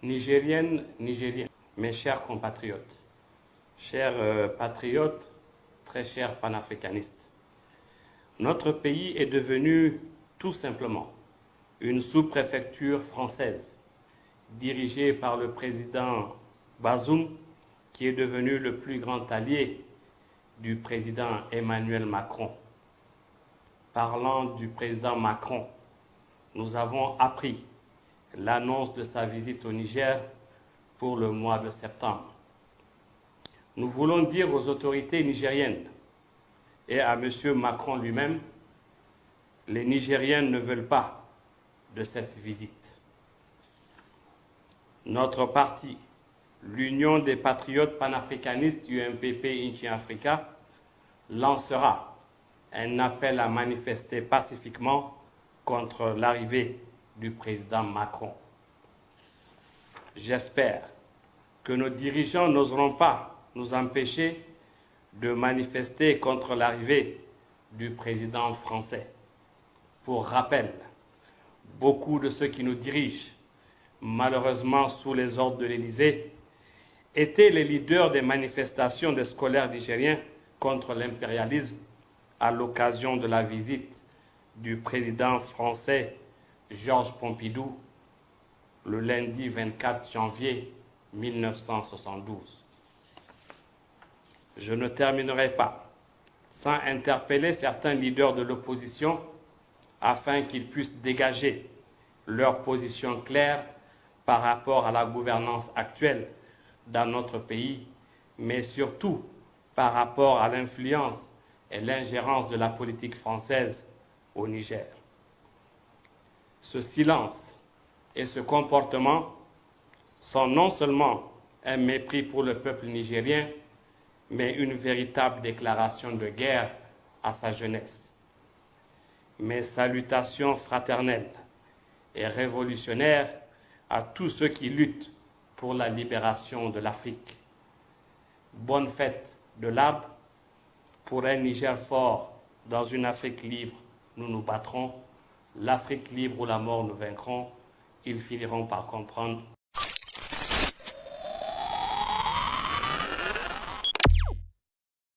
Nigériennes, Nigériens, mes chers compatriotes, chers patriotes, très chers panafricanistes, notre pays est devenu tout simplement une sous-préfecture française dirigée par le président Bazoum, qui est devenu le plus grand allié du président Emmanuel Macron. Parlant du président Macron, nous avons appris l'annonce de sa visite au Niger pour le mois de septembre. Nous voulons dire aux autorités nigériennes et à M. Macron lui-même, les Nigériens ne veulent pas de cette visite. Notre parti, l'Union des patriotes panafricanistes UMPP Inchi Africa, lancera un appel à manifester pacifiquement contre l'arrivée du président Macron. J'espère que nos dirigeants n'oseront pas nous empêcher de manifester contre l'arrivée du président français. Pour rappel, beaucoup de ceux qui nous dirigent, malheureusement sous les ordres de l'Élysée, étaient les leaders des manifestations des scolaires nigériens contre l'impérialisme à l'occasion de la visite du président français Georges Pompidou le lundi 24 janvier 1972. Je ne terminerai pas sans interpeller certains leaders de l'opposition afin qu'ils puissent dégager leur position claire par rapport à la gouvernance actuelle dans notre pays, mais surtout par rapport à l'influence et l'ingérence de la politique française au Niger. Ce silence et ce comportement sont non seulement un mépris pour le peuple nigérien, mais une véritable déclaration de guerre à sa jeunesse. Mes salutations fraternelles et révolutionnaires à tous ceux qui luttent pour la libération de l'Afrique. Bonne fête de l'Arbre. Pour un Niger fort dans une Afrique libre, nous nous battrons. L'Afrique libre ou la mort nous vaincront. Ils finiront par comprendre.